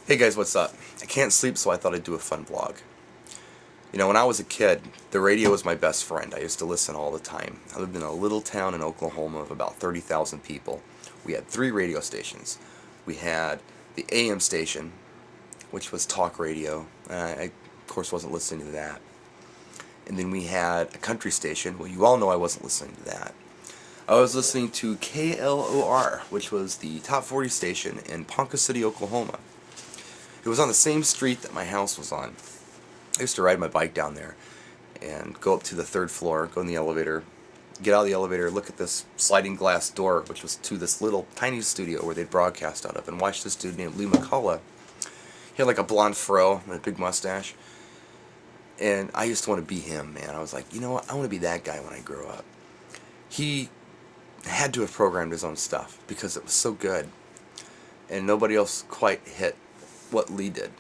Hey guys, what's up? I can't sleep, so I thought I'd do a fun vlog. You know, when I was a kid, the radio was my best friend. I used to listen all the time. I lived in a little town in Oklahoma of about 30,000 people. We had 3 radio stations. We had the AM station, which was talk radio. I, of course, wasn't listening to that. And then we had a country station. Well, you all know I wasn't listening to that. I was listening to KLOR, which was the top 40 station in Ponca City, Oklahoma. It was on the same street that my house was on. I used to ride my bike down there and go up to the 3rd floor, go in the elevator, get out of the elevator, look at this sliding glass door, which was to this little tiny studio where they'd broadcast out of, and watch this dude named Lou McCullough. He had like a blonde fro and a big mustache. And I used to want to be him, man. I was like, you know what? I want to be that guy when I grow up. He had to have programmed his own stuff because it was so good. And nobody else quite hit what Lee did.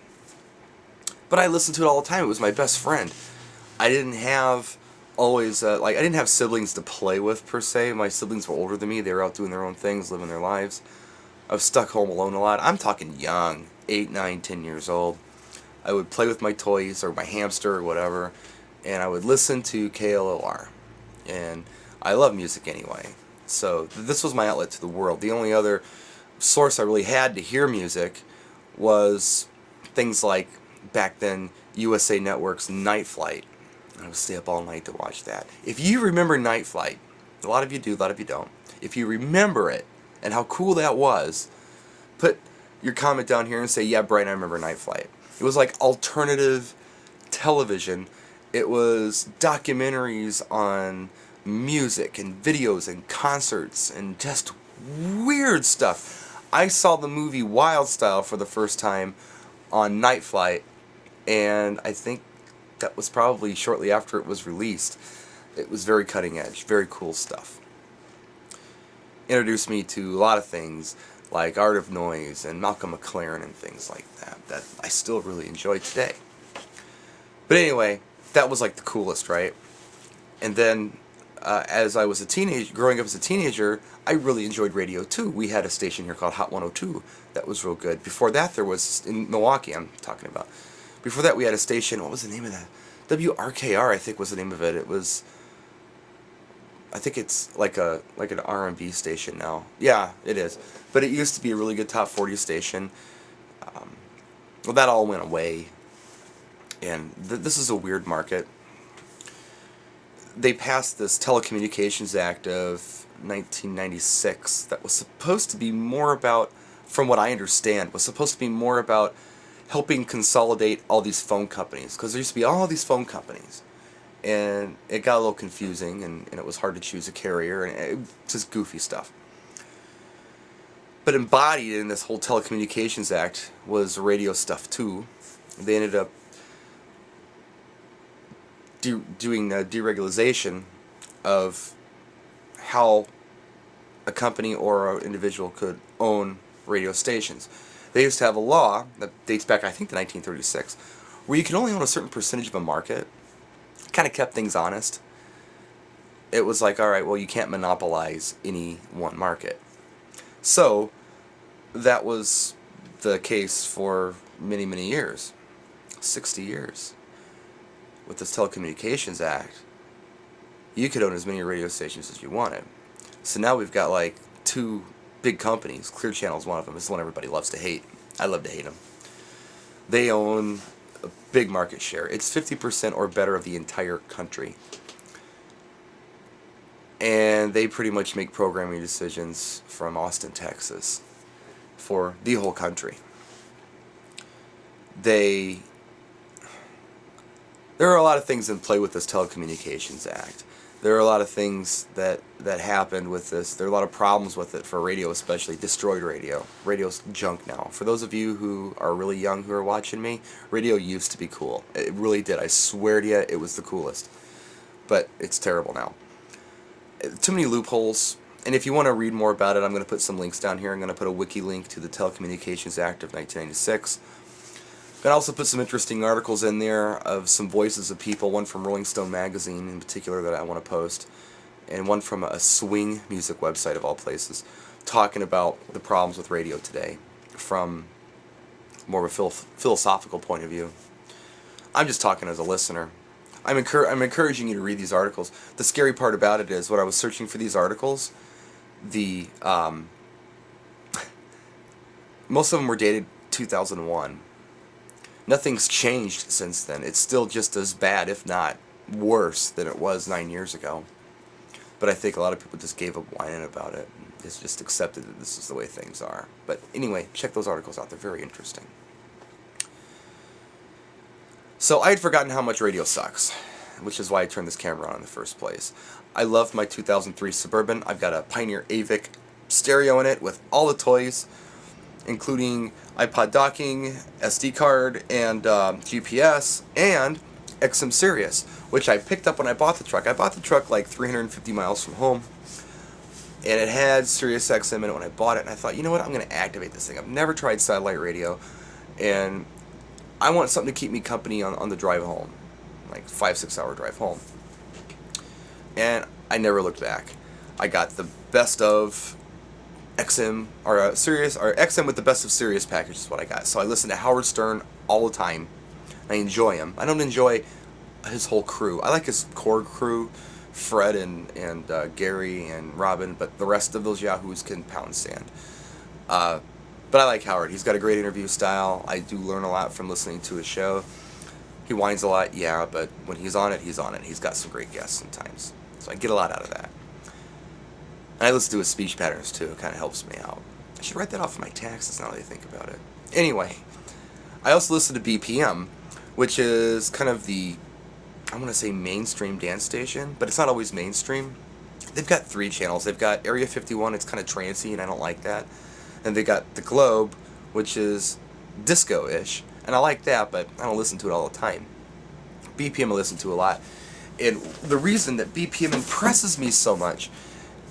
But I listened to it all the time. It was my best friend. I didn't have always, I didn't have siblings to play with per se. My siblings were older than me. They were out doing their own things, living their lives. I was stuck home alone a lot. I'm talking young, 8, 9, 10 years old. I would play with my toys or my hamster or whatever, and I would listen to KLOR. And I love music anyway. So this was my outlet to the world. The only other source I really had to hear music was things like, back then, USA Network's Night Flight. I would stay up all night to watch that. If you remember Night Flight, a lot of you do, a lot of you don't. If you remember it and how cool that was, put your comment down here and say, yeah, Brian, I remember Night Flight. It was like alternative television. It was documentaries on music and videos and concerts and just weird stuff. I saw the movie Wild Style for the first time on Night Flight, and I think that was probably shortly after it was released. It was very cutting edge, very cool stuff. Introduced me to a lot of things like Art of Noise and Malcolm McLaren and things like that I still really enjoy today. But anyway, that was like the coolest, right? And then as I was growing up as a teenager, I really enjoyed radio too. We had a station here called Hot 102 that was real good. Before that, there was, in Milwaukee I'm talking about, before that we had a station, what was the name of that? WRKR, I think was the name of it. It was, I think it's like an R&B station now. Yeah, it is. But it used to be a really good top 40 station. Well, that all went away. And this is a weird market. They passed this Telecommunications Act of 1996 that was supposed to be more about, from what I understand, was supposed to be more about helping consolidate all these phone companies. Because there used to be all these phone companies. And it got a little confusing, and it was hard to choose a carrier, and it just goofy stuff. But embodied in this whole Telecommunications Act was radio stuff too. They ended up doing deregulation of how a company or an individual could own radio stations. They used to have a law that dates back, I think, to 1936, where you can only own a certain percentage of a market. Kind of kept things honest. It was like, alright, well, you can't monopolize any one market. So, that was the case for many, many years. 60 years. With this Telecommunications Act, you could own as many radio stations as you wanted. So now we've got like 2 big companies. Clear Channel's one of them. It's the one everybody loves to hate. I love to hate them. They own a big market share. It's 50% or better of the entire country. And they pretty much make programming decisions from Austin, Texas for the whole country. There are a lot of things in play with this Telecommunications Act. There are a lot of things that happened with this. There are a lot of problems with it for radio, especially destroyed radio. Radio's junk now. For those of you who are really young who are watching me, radio used to be cool. It really did. I swear to you, it was the coolest. But it's terrible now. Too many loopholes. And if you want to read more about it, I'm going to put some links down here. I'm going to put a wiki link to the Telecommunications Act of 1996. I'm going to also put some interesting articles in there of some voices of people, one from Rolling Stone magazine in particular that I want to post, and one from a swing music website of all places, talking about the problems with radio today, from more of a philosophical point of view. I'm just talking as a listener. I'm encouraging you to read these articles. The scary part about it is when I was searching for these articles, the most of them were dated 2001. Nothing's changed since then. It's still just as bad, if not worse, than it was 9 years ago. But I think a lot of people just gave up whining about it. It's just accepted that this is the way things are. But anyway, check those articles out. They're very interesting. So I had forgotten how much radio sucks, which is why I turned this camera on in the first place. I loved my 2003 Suburban. I've got a Pioneer AVIC stereo in it with all the toys, including iPod docking, SD card, and GPS, and XM Sirius, which I picked up when I bought the truck. I bought the truck like 350 miles from home, and it had Sirius XM in it when I bought it, and I thought, you know what, I'm going to activate this thing. I've never tried satellite radio, and I want something to keep me company on the drive home, like 5-6 hour drive home. And I never looked back. I got the best of XM, or Sirius, or XM with the best of Sirius package is what I got. So I listen to Howard Stern all the time. I enjoy him. I don't enjoy his whole crew. I like his core crew, Fred and Gary and Robin, but the rest of those yahoos can pound sand. But I like Howard. He's got a great interview style. I do learn a lot from listening to his show. He whines a lot, yeah, but when he's on it, he's on it. He's got some great guests sometimes. So I get a lot out of that. And I listen to his speech patterns too. It kind of helps me out. I should write that off for my taxes now that I think about it. Anyway, I also listen to BPM, which is kind of the, I want to say mainstream dance station, but it's not always mainstream. They've got 3 channels. They've got Area 51, it's kind of trancey, and I don't like that. And they got the Globe, which is disco-ish, and I like that, but I don't listen to it all the time. BPM I listen to a lot, and the reason that BPM impresses me so much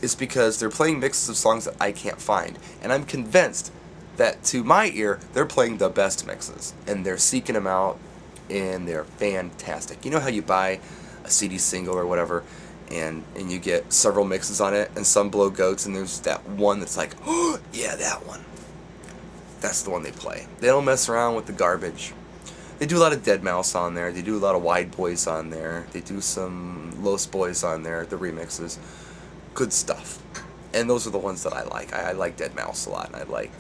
is because they're playing mixes of songs that I can't find, and I'm convinced that to my ear, they're playing the best mixes, and they're seeking them out, and they're fantastic. You know how you buy a CD single or whatever, and you get several mixes on it, and some blow goats, and there's that one that's like, oh, yeah, that one. That's the one they play. They don't mess around with the garbage. They do a lot of deadmau5 on there. They do a lot of Wide Boys on there. They do some Los Boys on there, the remixes. Good stuff. And those are the ones that I like. I like deadmau5 a lot, and I like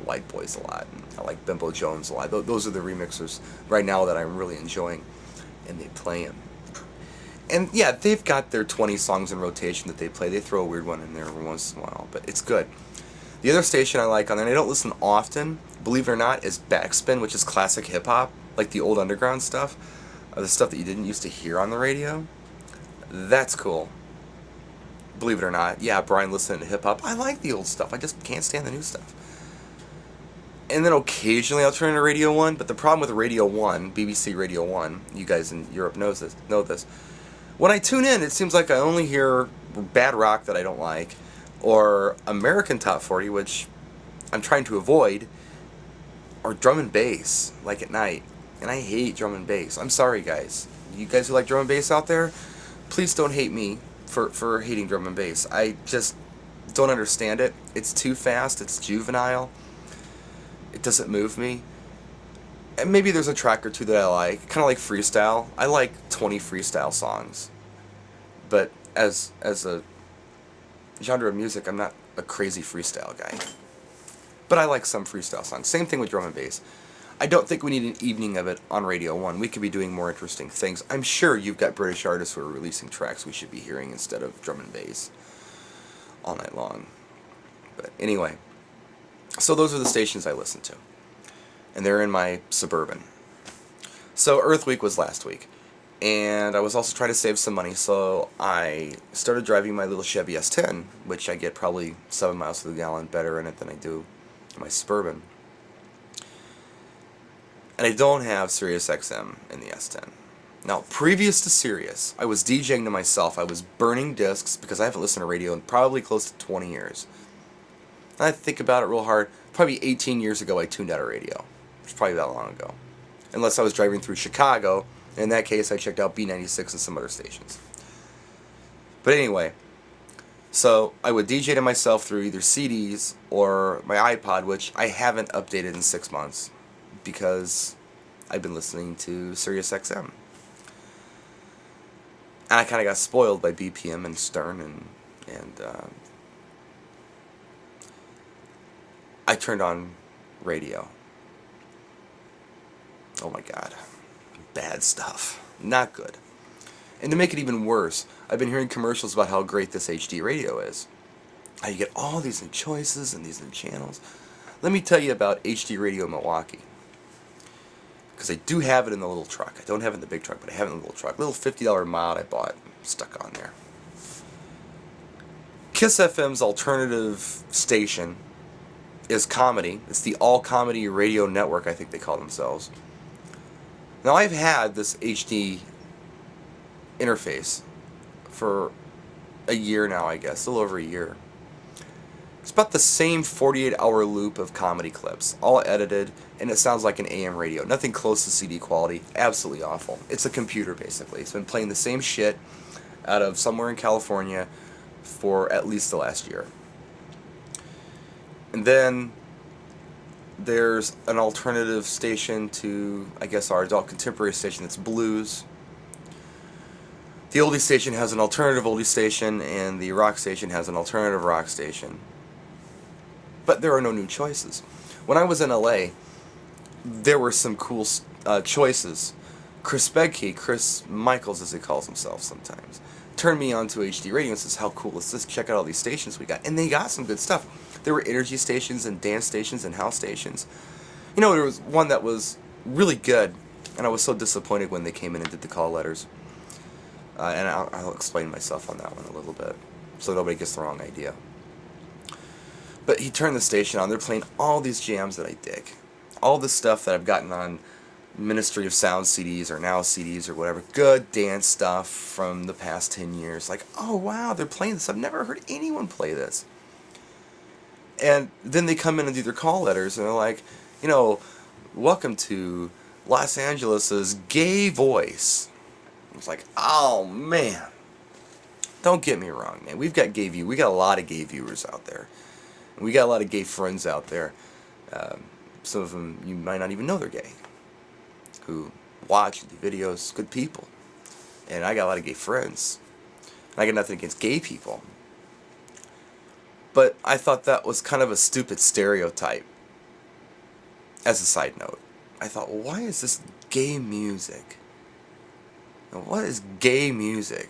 Wide Boys a lot, and I like Bimbo Jones a lot. Those are the remixers right now that I'm really enjoying, and they play them. And yeah, they've got their 20 songs in rotation that they play. They throw a weird one in there every once in a while, but it's good. The other station I like on there, and I don't listen often, believe it or not, is Backspin, which is classic hip-hop, like the old underground stuff, the stuff that you didn't used to hear on the radio. That's cool. Believe it or not, yeah, Brian listening to hip-hop. I like the old stuff. I just can't stand the new stuff. And then occasionally I'll turn to Radio 1, but the problem with Radio 1, BBC Radio 1, you guys in Europe know this. When I tune in, it seems like I only hear bad rock that I don't like, or American Top 40, which I'm trying to avoid, or drum and bass, like at night. And I hate drum and bass. I'm sorry, guys. You guys who like drum and bass out there, please don't hate me for hating drum and bass. I just don't understand it. It's too fast. It's juvenile. It doesn't move me. And maybe there's a track or two that I like, kind of like freestyle. I like 20 freestyle songs, but as a genre of music, I'm not a crazy freestyle guy. But I like some freestyle songs. Same thing with drum and bass. I don't think we need an evening of it on Radio 1. We could be doing more interesting things. I'm sure you've got British artists who are releasing tracks we should be hearing instead of drum and bass all night long. But anyway, so those are the stations I listen to. And they're in my Suburban. So Earth Week was last week, and I was also trying to save some money, so I started driving my little Chevy S10, which I get probably 7 miles to the gallon better in it than I do in my Suburban. And I don't have Sirius XM in the S10. Now, previous to Sirius, I was DJing to myself. I was burning discs because I haven't listened to radio in probably close to 20 years. And I think about it real hard. Probably 18 years ago I tuned out a radio. It's probably that long ago. Unless I was driving through Chicago. In that case, I checked out B96 and some other stations. But anyway, so I would DJ to myself through either CDs or my iPod, which I haven't updated in 6 months. because I've been listening to Sirius XM. And I kind of got spoiled by BPM and Stern, and I turned on radio. Oh my God. Bad stuff. Not good. And to make it even worse, I've been hearing commercials about how great this HD radio is. How you get all these new choices and these new channels. Let me tell you about HD Radio Milwaukee. Because I do have it in the little truck. I don't have it in the big truck, but I have it in the little truck. Little $50 mod I bought, stuck on there. Kiss FM's alternative station is comedy. It's the All Comedy Radio Network, I think they call themselves. Now, I've had this HD interface for a year now, I guess, a little over a year. It's about the same 48-hour loop of comedy clips, all edited, and it sounds like an AM radio. Nothing close to CD quality. Absolutely awful. It's a computer, basically. It's been playing the same shit out of somewhere in California for at least the last year. And then there's an alternative station to, I guess, our adult contemporary station that's blues. The oldie station has an alternative oldie station, and the rock station has an alternative rock station. But there are no new choices. When I was in LA, there were some cool choices. Chris Bedke, Chris Michaels as he calls himself sometimes, turned me on to HD radio and says, how cool is this? Check out all these stations we got. And they got some good stuff. There were energy stations and dance stations and house stations. You know, there was one that was really good, and I was so disappointed when they came in and did the call letters. And I'll explain myself on that one a little bit, so nobody gets the wrong idea. But he turned the station on. They're playing all these jams that I dig. All the stuff that I've gotten on Ministry of Sound CDs or Now CDs or whatever. Good dance stuff from the past 10 years. Like, oh wow, they're playing this. I've never heard anyone play this. And then they come in and do their call letters and they're like, you know, welcome to Los Angeles's gay voice. It's like, oh man. Don't get me wrong, man. We've got gay view. We got a lot of gay viewers out there. We got a lot of gay friends out there. Some of them you might not even know they're gay, who watch and do videos. Good people. And I got a lot of gay friends. And I got nothing against gay people. But I thought that was kind of a stupid stereotype. As a side note, I thought, well, why is this gay music? Now, what is gay music?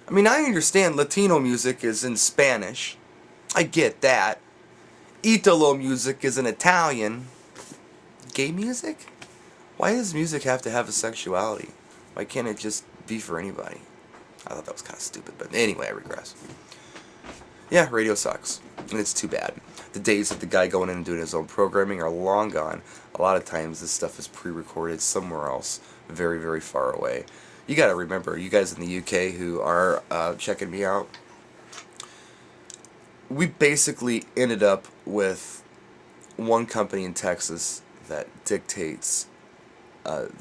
I mean, I understand Latino music is in Spanish. I get that. Italo music is in Italian. Gay music? Why does music have to have a sexuality? Why can't it just be for anybody? I thought that was kind of stupid, but anyway, I regress. Yeah, radio sucks, and it's too bad. The days of the guy going in and doing his own programming are long gone. A lot of times this stuff is pre-recorded somewhere else, very, very far away. You gotta remember, you guys in the UK who are checking me out, we basically ended up with one company in Texas that dictates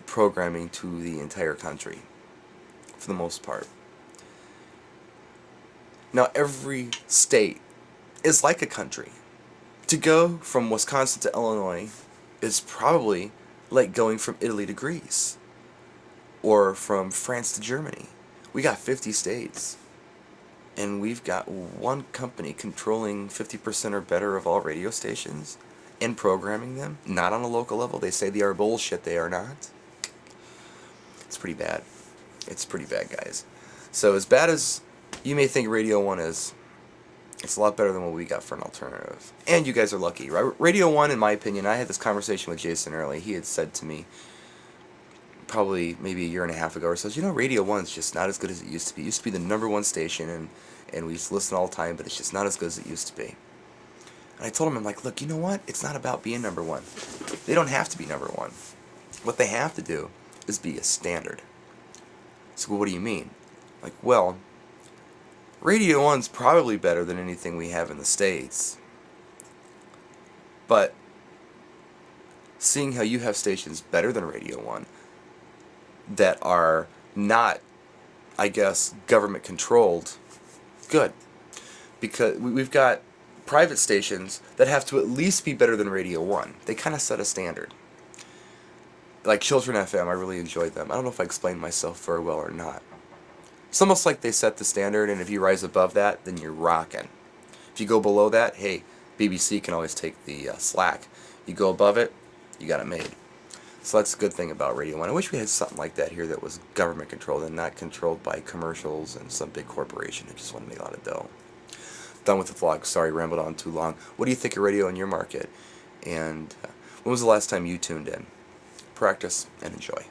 programming to the entire country, for the most part. Now, every state is like a country. To go from Wisconsin to Illinois is probably like going from Italy to Greece, or from France to Germany. We got 50 states. And we've got one company controlling 50% or better of all radio stations and programming them, not on a local level. They say they are bullshit, they are not. It's pretty bad. It's pretty bad, guys. So as bad as you may think Radio 1 is, it's a lot better than what we got for an alternative. And you guys are lucky, right? Radio 1, in my opinion, I had this conversation with Jason early. He had said to me, probably maybe a year and a half ago or so, you know, Radio 1's just not as good as it used to be. It used to be the #1 station, and we used to listen all the time, but it's just not as good as it used to be. And I told him, I'm like, look, you know what? It's not about being #1. They don't have to be #1. What they have to do is be a standard. So what do you mean? Like, well, Radio 1's probably better than anything we have in the States. But seeing how you have stations better than Radio 1 that are not, I guess, government controlled, good. Because we've got private stations that have to at least be better than Radio 1. They kind of set a standard. Like Children FM, I really enjoyed them. I don't know if I explained myself very well or not. It's almost like they set the standard, and if you rise above that, then you're rocking. If you go below that, hey, BBC can always take the slack. You go above it, you got it made. So that's a good thing about Radio 1. I wish we had something like that here that was government controlled and not controlled by commercials and some big corporation that just want to make a lot of dough. Done with the vlog. Sorry, rambled on too long. What do you think of radio in your market? And when was the last time you tuned in? Practice and enjoy.